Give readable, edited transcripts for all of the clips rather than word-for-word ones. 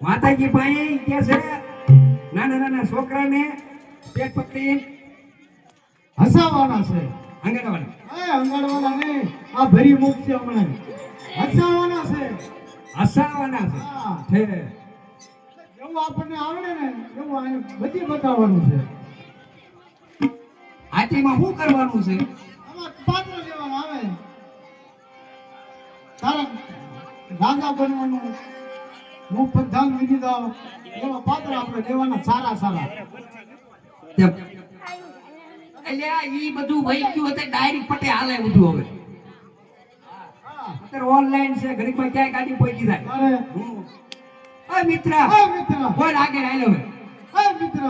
માતાજી ભાઈ કે છે નાના નાના છોકરાને પેટ પકડી હસાવાના છે. અંગાડવાના ને આ ભરી મુખ છે હમણાં હસાવાના છે. છે એવું આપણને આવડે ને એવું બધી બતાવવાનું છે. આટીમાં શું કરવાનું છે? આમાં પાત્ર લેવાનું આવે. તારા રાજા બનવાનું હું પ્રધાન વિધિ દો એવા પાત્ર આપણે લેવાના સારા સારા. એટલે ઈ બધું વહી ગયું હતું ડાયરેક્ટ પટે હાલે બધું હવે. અત્યારે ઓનલાઈન છે ઘડીકમાં ક્યાંય ગાડી પહોંચી જાય. અરે ઓય મિત્ર બોલ આગળ હાલો હવે. ઓય મિત્ર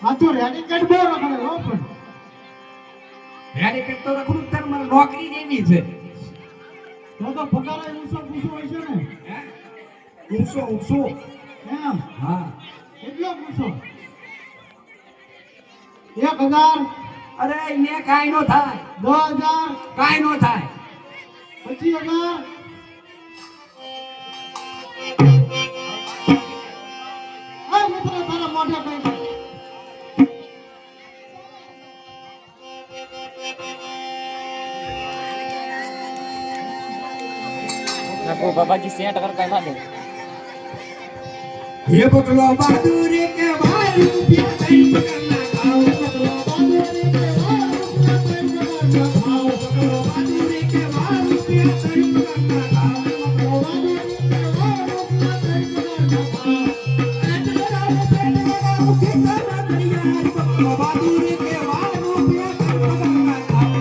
આ તો રેડિકેટ બહુ રખડે હો પણ રેડિકેટ તો રખડું તાર મારે નોકરી જેવી છે. તો પગાર ઊંચો હોય છે ને. ઊંચો એમ હા કેટલો ઊંચો 1000 અરે એને કાઈ નો થાય. 2000 કાઈ નો થાય. 25000 આ મિત્ર તારા મોઢા કઈ आपको बाबा जी सेट कर कहला दे ये बकलो बहादुर के भाई रुपया कई करना खाओ बकलो बहादुर के भाई रुपया खाओ बकलो बहादुर के भाई रुपया कई करना खाओ बकलो बहादुर के भाई रुपया कई करना खाओ ऐतरा पेट लगाओ के करना दुनिया बकलो बहादुर के भाई रुपया कई करना खाओ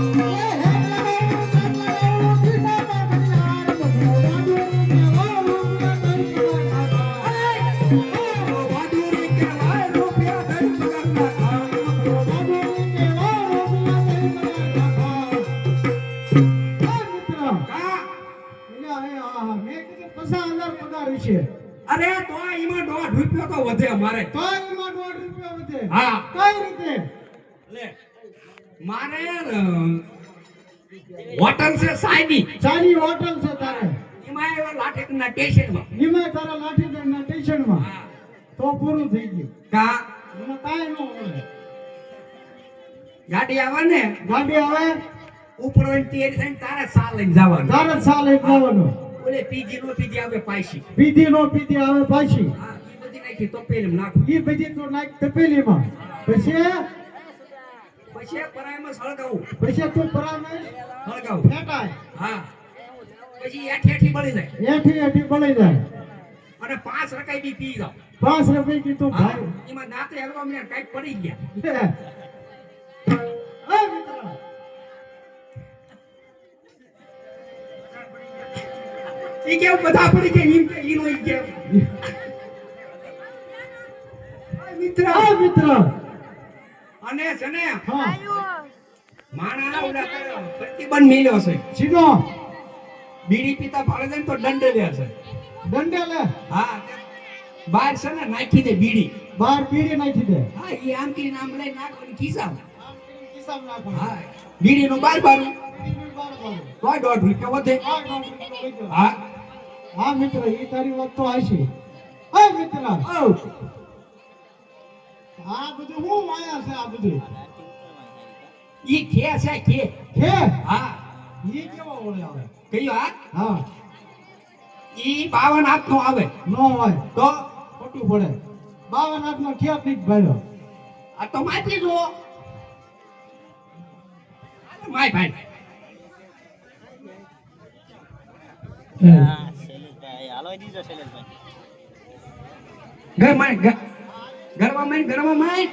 અરે તો એમાં 1.5 રૂપિયા તો વધે અમારે. તો એમાં 1.5 રૂપિયા વધે. હા કઈ રીતે? લે મારે હોટલ છે સાઈની સારી હોટલ છે તારે. એમાં આવ્યા લાઠીના સ્ટેશનમાં. એમાં તારા લાઠીદળના સ્ટેશનમાં હા તો પૂરું થઈ ગયું. કા મને કાંઈ ન મળે. ગાડી આવે ને ગાડી આવે ઉપર હોય તૈયારી થઈને તારે સા લઈને જવાનું. તારે સાલ એક જવાનું. ઓલે પીજી નો પીજી આવે પાછી. પીધી નો પીધી આવે પાછી. હા ઈ બધી નાખી તો પેલું નાખું. ઈ બધી તો નાખ તપેલીમાં. પછી પછી પરાયમાં સળગાવું. પછી તું પરામે સળગાવું. ફેટાય. હા પછી એઠી બળી જાય એઠી એઠી બળી જાય. અને 5 રકાઈ બી પી જાવ. 5 રૂપિયા કીધું હા, ભાઈ. એમાં દાંતે હલવા મને કાંઈક પડી ગયા. એ મિત્ર, ઈ કેમ બધા પડી ગયા ઈમ કે ઈનો ઈ કેમ. મિત્ર આ મિત્ર. અને છે ને હા માણા ઉડા પ્રતિબંધ મેલ્યો છે. સીધો બીડી પીતા ભાળે જાય ને તો દંડ લે છે. દંડે લે. હા બહાર છે ને નાખી દે બીડી. બાર બીડી નાખી દે. હા ઈ આમ કરીને આમ લઈ નાખવાની ખિસ્સામાં. આમ કરીને ખિસ્સામાં નાખવાનું. હા બીડી નું બાર બારું બીડીનું બાર બાર. તો 1.5 રૂપિયા વધે. આ નોકરી તો લઈ જાઓ. હા હા મિત્ર, ઈ તારી વાત તો હાચી. એ મિત્ર, ઓ આ બધું હું માયા છે આ બધું. ઈ ખે છે ખે. હે હા ઈ કેવો ઓળે આવે. કયો હા હા ઈ 52 હાથ નો આવે નો હોય તો ખોટું પડે. 52 હાથનો ખેત નહીં ભાડ્યો. આ તો માથી જો માય ભાઈ ઘરમાં માય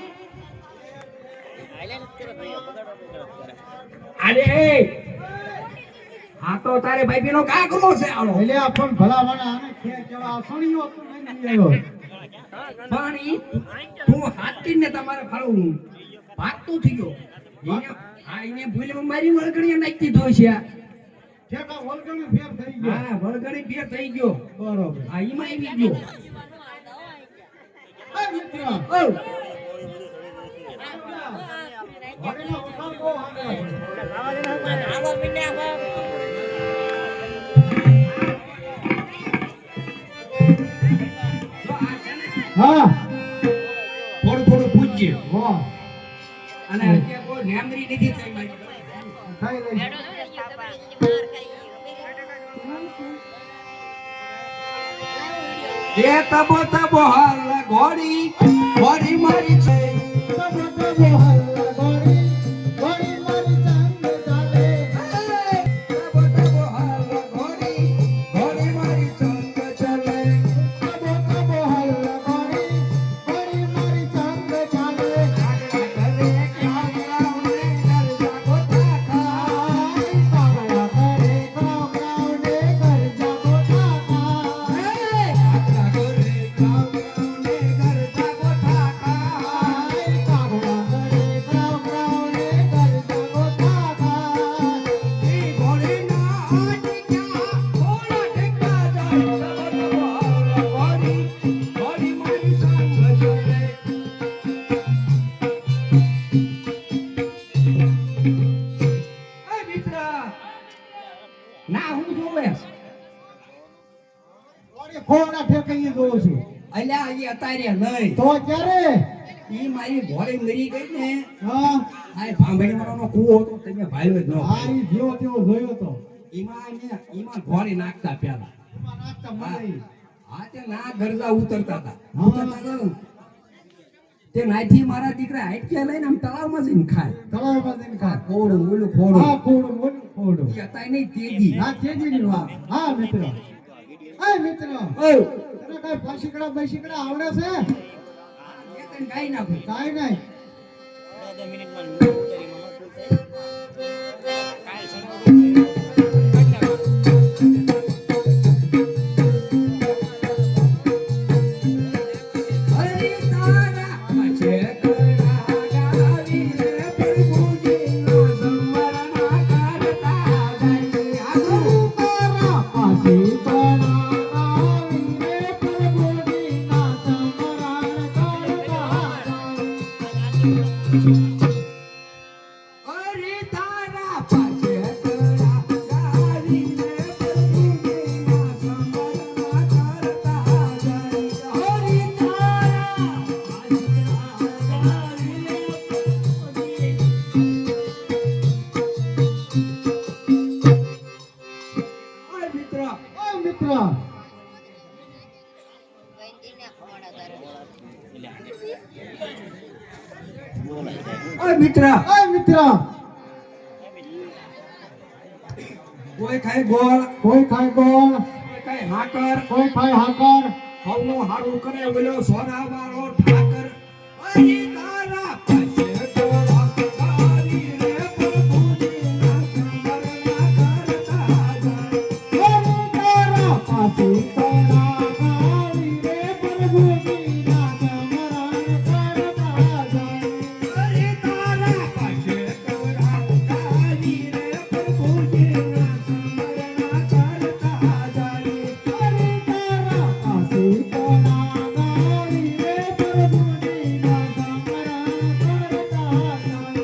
અરે હા તો તારે ભાઈ બેનો કા કરો છે આલો એટલે આ પણ ભલામણા આને ખેત કેવા સણિયો તો નહીં આવ્યો. પણ ઈ તું હાથી ને તમારે ફાળું ભાગતું થઈ ગયો એને ભૂલમાં મારી વળગણી નાખી દીધો છે. ઠેકા વળગણી ફેર થઈ ગયો. હા વળગણી ફેર થઈ ગયો. બરોબર. હા ઈમાં આવી ગયો. એ મિત્ર, ઓ વળીનો વખાણ બહુ સાંભળે છે. જો આ છે ને હા થોડું થોડું પૂછજે વાહ અને અત્યારે કોઈ નેમરી નથી થઈ મારી. ખાઈ લઈ. એ તબો તબો હાલ ઘોડી ઘોડી મારી છે. તબો તબો હલ્લા ગોળી, ગોળી મારી ચાંદ ચાલે. તબો તબો હાલ ઘોડી ઘોડી મારી ચંદ ચાલે. તબો તબો હલ્લા ગોળી, ગોળી મારી ચાંદ ચાલે. ઘરે કામ રાવણે ઘર જાગો થાકા. કાગડા કરે ગાવ ગાવને ઘર જાગો થાકા. કાગડા ઘરે કામ રાવણે ઘર જાગો થાકા. કાગડા કરે ગાવ ગાવને ઘર જાગો થાકા. ઈ ઘોડીના આટિક્યા ઘોડા ટેકા જાય. તબો તબો હાલ ઘોડી ઘોડી મારી ચંદ ચાલે. એ મિત્ર ના હું જોવે વળી ખોડા ઠેકાઈએ જોઉં છું. અલ્યા હજી અત્યારે નહીં તો ક્યારે? ઈ મારી ઘોડી મરી ગઈ ને હા આ ભાંભણી વાળાનો કૂવો હતો તમે ભાળ્યો જ ન આ ઈ જેવો તેવો જોયો તો. ઈમાં ઘોડી નાખતા પેલા એમાં નાખતા મળે. હા તે ના ગરજા ઉતરતા હતા હા. ઉતરતા હતા ને. તે નાથી મારા દીકરા હાઈટકે લઈને આમ તળાવમાં જઈને ખાય તળાવમાં જઈને ખા. ખોડું ઓલું ખોડું હા ખોડું બોલું ખોડું. ઈ હતા નહીં તેજી હા તેજીની વાત. હા મિત્ર. એ મિત્ર, ઓ તને કઈ ફાસીકડા બૈસીકડા આવડે છે? એક ગાઈ નાખું કાંઈ નહીં. હરિ તારા ચેતના ગાવીને પ્રભુજીનો સંવરણ કરતા જાય. આગળ તારા ફાસીકડા આવીને પ્રભુજીના સ્મરણ કરતા. હરિ ઓય મિત્ર ઓય મિત્ર ઓય મિત્ર કોઈ ખાય ગોળ કોઈ ખાય ગોળ કોઈ ખાય હાકર કોઈ ખાય હાકર હવનું હારું કરે ઓલો સોના વાળો ઠાકર અરે તારા પાસે તોડા કાલી રે પ્રભુજી ના સંવરના કરતા જાય ઓય તારા પાસે તોડા કાળી રે પ્રભુજી ના સમરણ કરતા જાય અરે તારા પાસે તોડા કાલી રે પ્રભુજી ના સંવરના કરતા જાય અરે તારા પાસે તોડા કાળી રે પ્રભુજી ના સમરણ કરતા જાય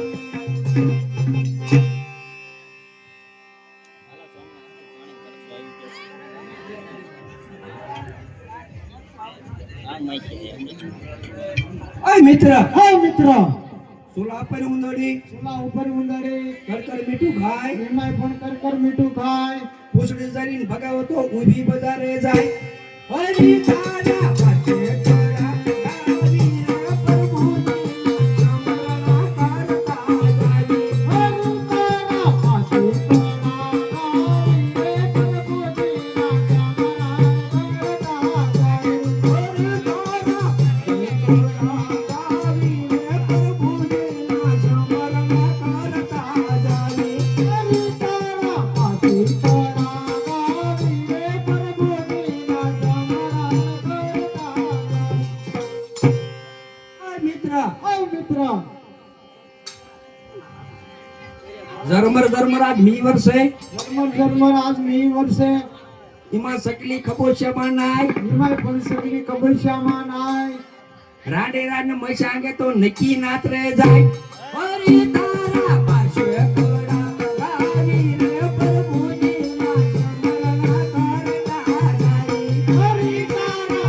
ઓય મિત્ર ઓય મિત્ર સુલા પર ઉંદડી ચૂલા ઉપર ઉંદરે કરકર મીઠું ખાય એમાંય પણ કરકર મીઠું ખાય પૂછડી જરીને ભગાવો તો ઊભી બજારે જાય હરી તારા પાસે તોડા કાલી રે પ્રભુજી ના સંવરના કરતા જાય હરિ તારા પાસે તોડા કાળી રે પ્રભુજી ના ઝરમર આજ મી વર્ષે ઝરમર આજ મી વર્ષે એમાં સકલી ખબોશિયામાં નાય એમાંય પણ સગલી કબરશામાં નાય રાડે રાડ મશાંગે તો નકી નાત રે જાય હરી તારા પાસે તોડા કાલી રે પ્રભુજી ના સંવરના કરતા જાય હરિ તારા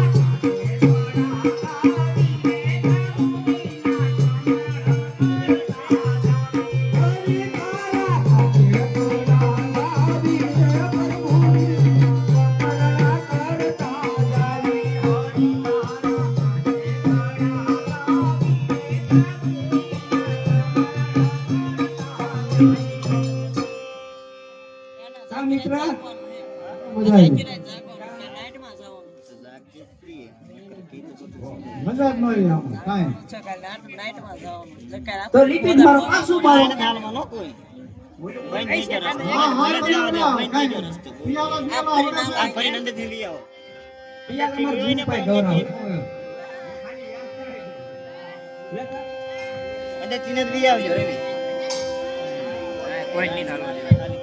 મિત્ર મજા આવી મજા જ ન આવી આમ કાંઈ તો રિપીટ મારો પાછું મારો હા હા બધા કાંઈ નહીં. પિયાલા પિયાલા હવે પિયા તમાર જીવ પાય ગૌરવ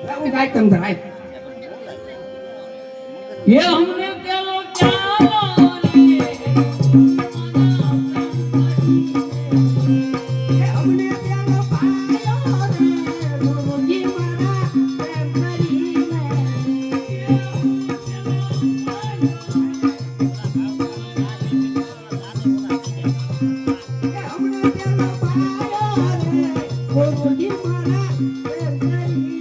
લાવું ગાય તમ તાર આય ये हमने प्यालो प्यालो लिए અમને પ્યાલો પાયો રે ગુરુજી મારા પ્રેમ કરીને અમને પ્યાલો પાયો રે ગુરુજી મારા પ્રેમ કરીને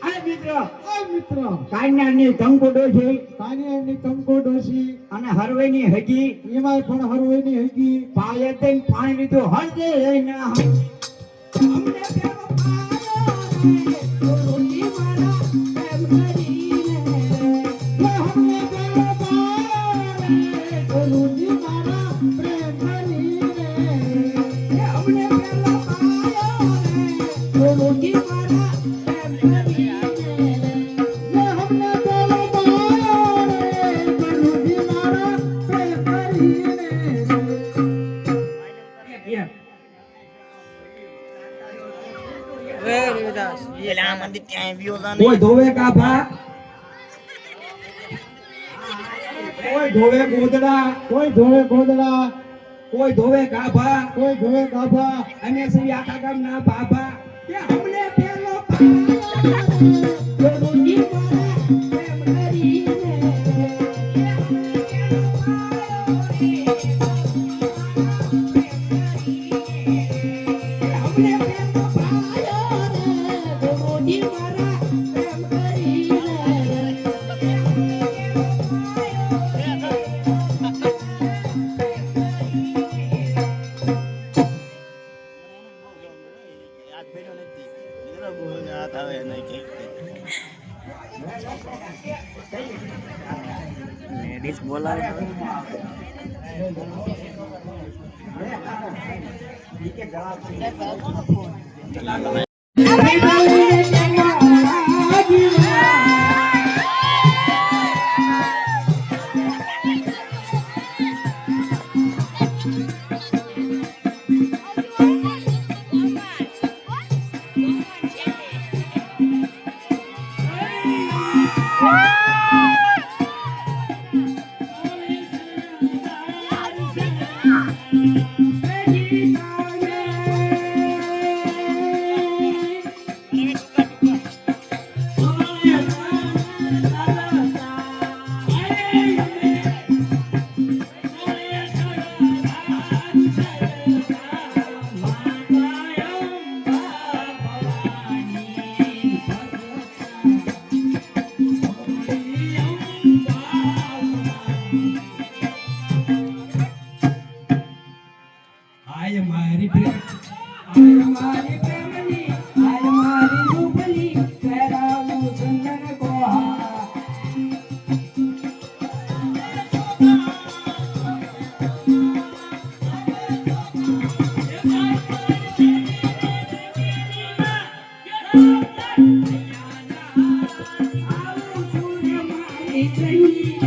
આ મિત્ર ઓય મિત્ર કાન્યાની કંકોડો છે કાનિયાની કંકો ડોશી અને હરવેની હજી એમાંય પણ હરવેની હગી પાયે તેન પાણી લીધું હળદે લઈને અમને પ્યાલો પાયો રે ગુરુજી મારા પ્રેમ કરીને અમને પેલો પાયો રે ગુરુજી મારા પ્રેમ કરીને અમને પ્યાલો પાયો રે ગુરુજી મારા પ્રેમ કરીને અમને પેલો પાયો રે ગુરુજી મારા પ્રેમ કરીને કોઈ ધોવે કાફા કોઈ ધોવે ગોદડા કોઈ ધોવે ગોદડા કોઈ ધોવે ગાભા કોઈ ધોવે ગાભા અમે સી આખા ગામના બાબા કે અમને પેલો પાયો ગુરુજી મારા પ્રેમ કરીને અમને પેલો પાયો રે ઈ મારા પ્રેમ કરીને લેડીઝ બોલાવે આય મારી પ્રેમ આય મારી પ્રેમની આય મારી રૂપની કરાવું ચંદન કોહા આવું સૂર્ય મારી કહીના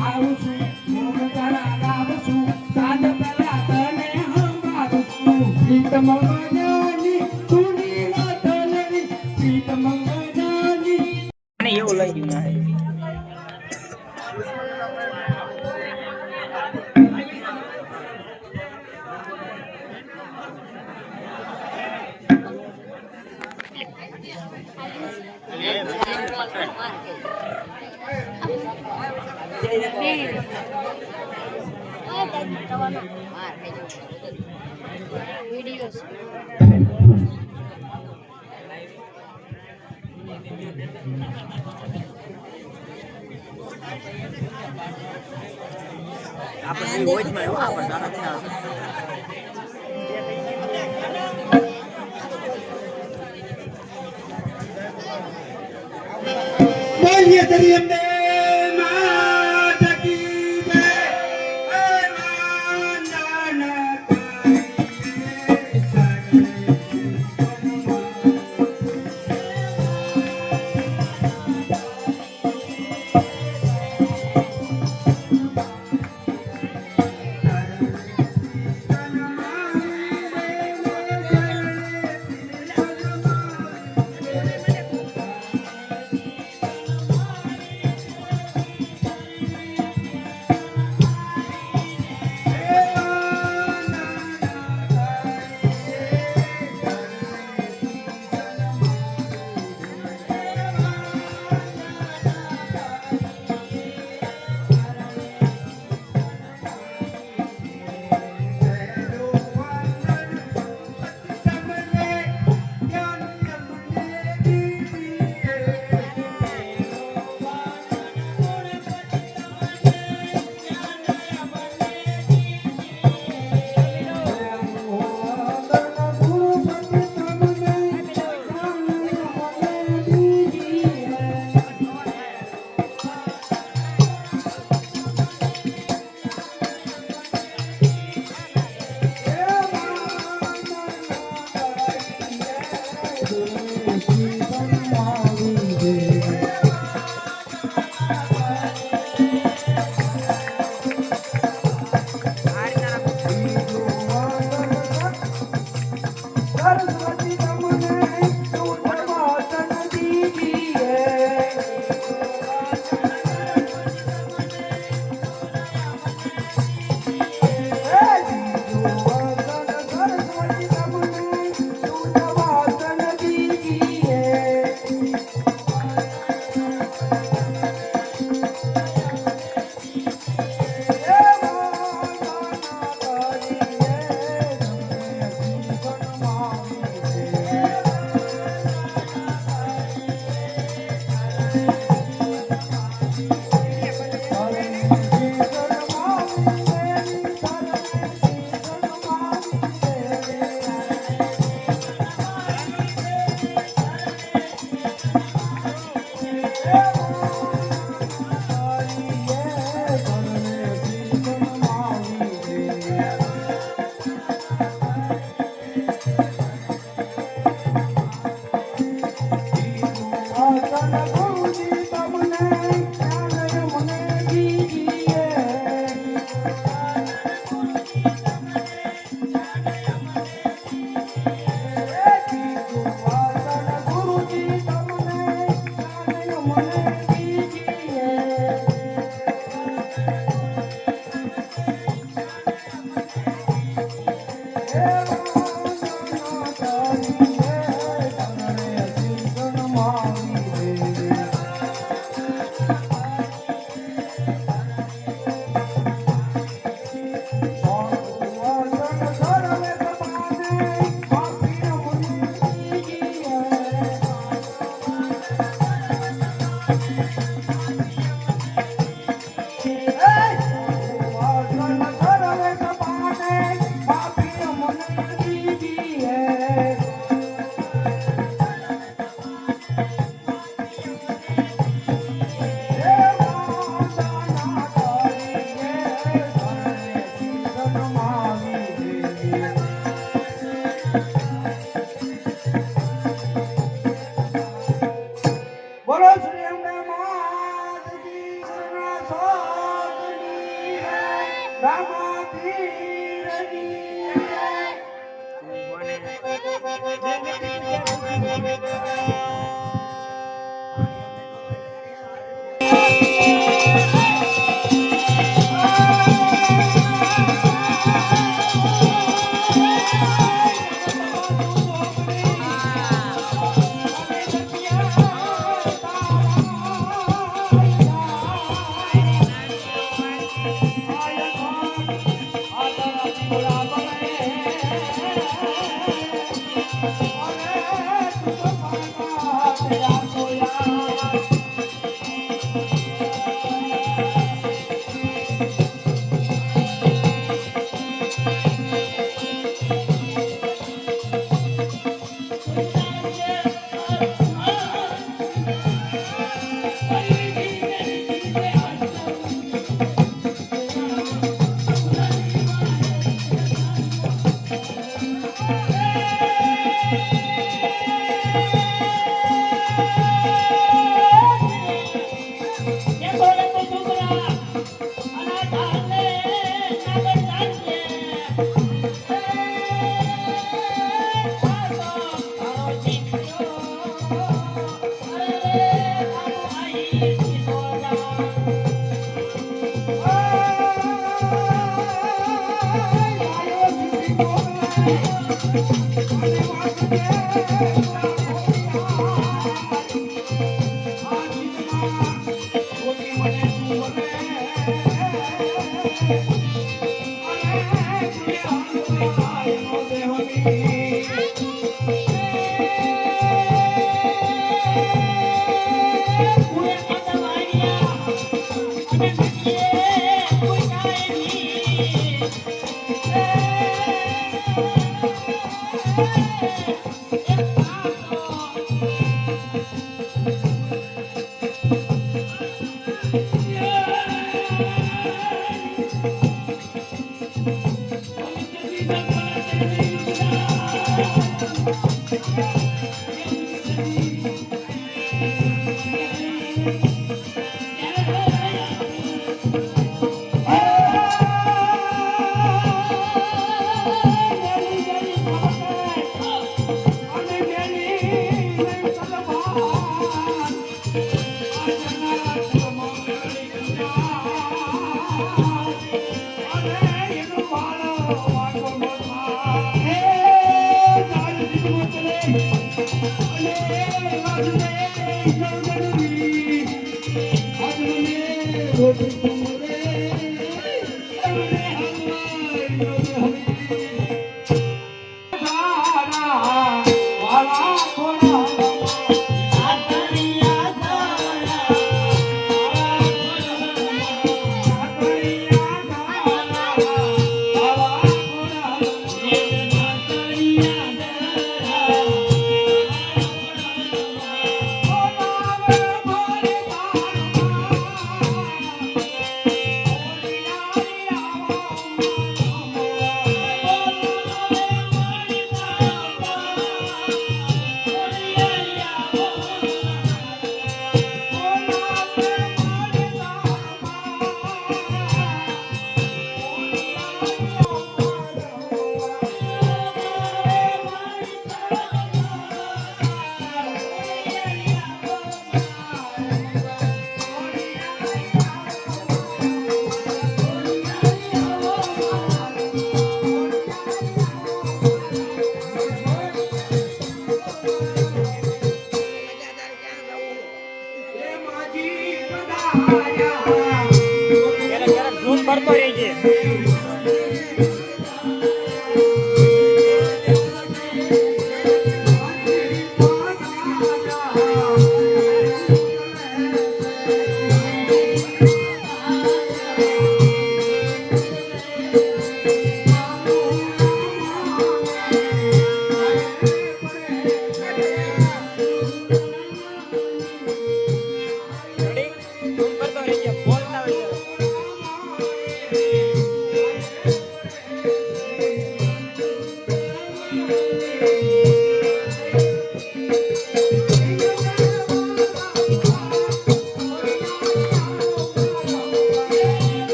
આવું છું હું તારા ગામ છું સાંજ પેલા તને હંગારું છું પ્રીત મંગળની તુની વાતલરી પ્રીત મંગળની મને એવું લાગ્યું ના આપણે વોચમાં એવું આપણે જાણતા બોલીએ તરી અમને માત કી જય ના ના બોલો શ્રી અંબે માત કી સના સોગની રામાધીરની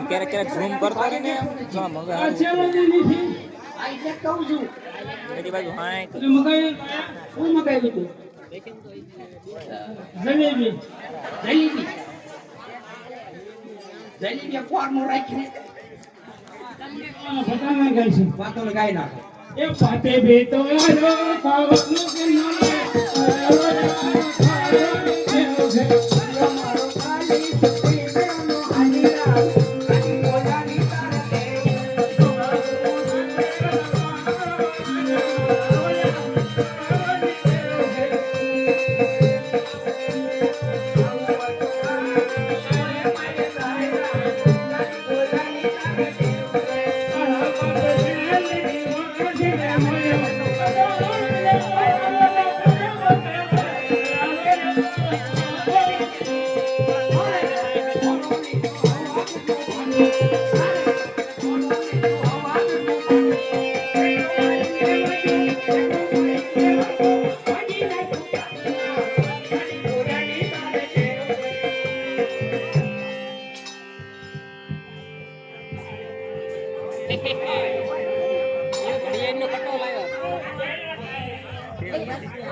ક્યારેક ક્યારેક ઝૂમ કરતો રહે ને ઘણા મગા બધી બાજુ હા તો જલેબી કોર મો રાખીને વાતો ગાઈ નાખો એ પાતે બેતો આલો પાવનો કે નામે મારો કાલી દેવનો આલીરા કાલી મોજાની તારે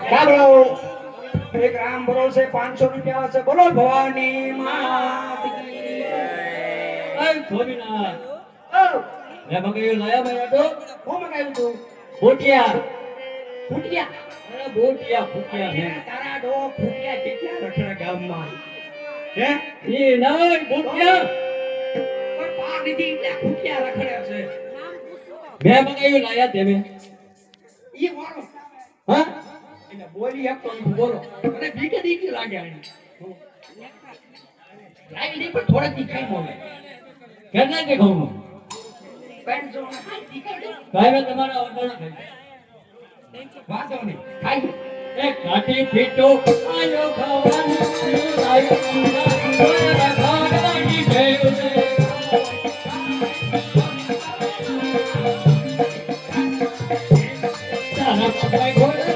ચાલો એક રામ ભરોસે 500 રૂપિયા છે બોલો ભવાની માત કી જય ભોલેનાથ મે મંગાયું નયા ભાઈ તો હું મંગાયું તું બોટિયા ફૂટિયા અરે બોટિયા ફૂટિયા હે તારા ડો ફૂટિયા કેટલા રખડા ગામમાં હે એ નહીં બોટિયા કોઈ પાર દીધી એટલે ફૂટિયા રખડ્યા છે મેં મંગાવ્યું લાયા દેવે ઈ વાળો હા એટલે બોલી એક તો ઈ બોલો મને બીકે દીકી લાગે આની લાઈ નહીં પણ થોડા દી ખાઈ મોલે કેટલા કે ઘઉંનું પેન્ટ જો ખાઈ દી ખાઈ કાંઈ મેં તમારા ઓર્ડર ખાઈ વાંધો નહીં ખાઈ એક કાઠી ફીટો આયો ખાવાનું આયો મારા ખાવાની ભેળું છે તારા પગલાય ઘોડે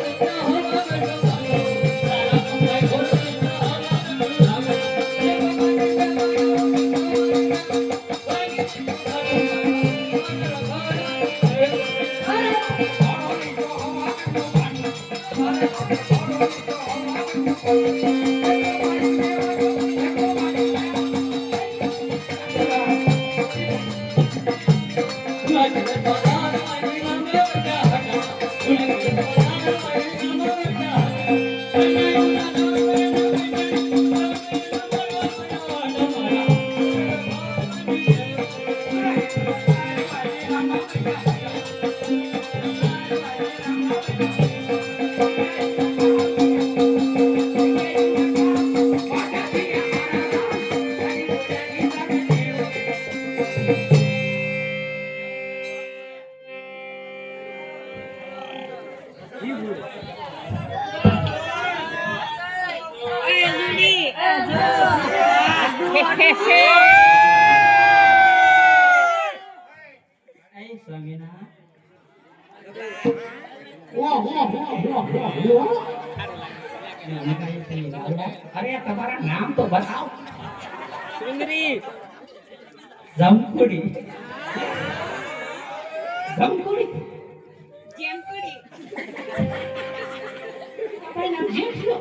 અરે તમારા નામ તો બતાવો સુંદરી જમકુડી ગમકુડી જેમકડી કઈ નામ છે શું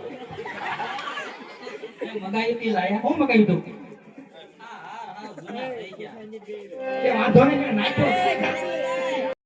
મગાઈ થી લાયા હું મગાવી દઉં એ વાંધો નહીં મેં નાખ્યો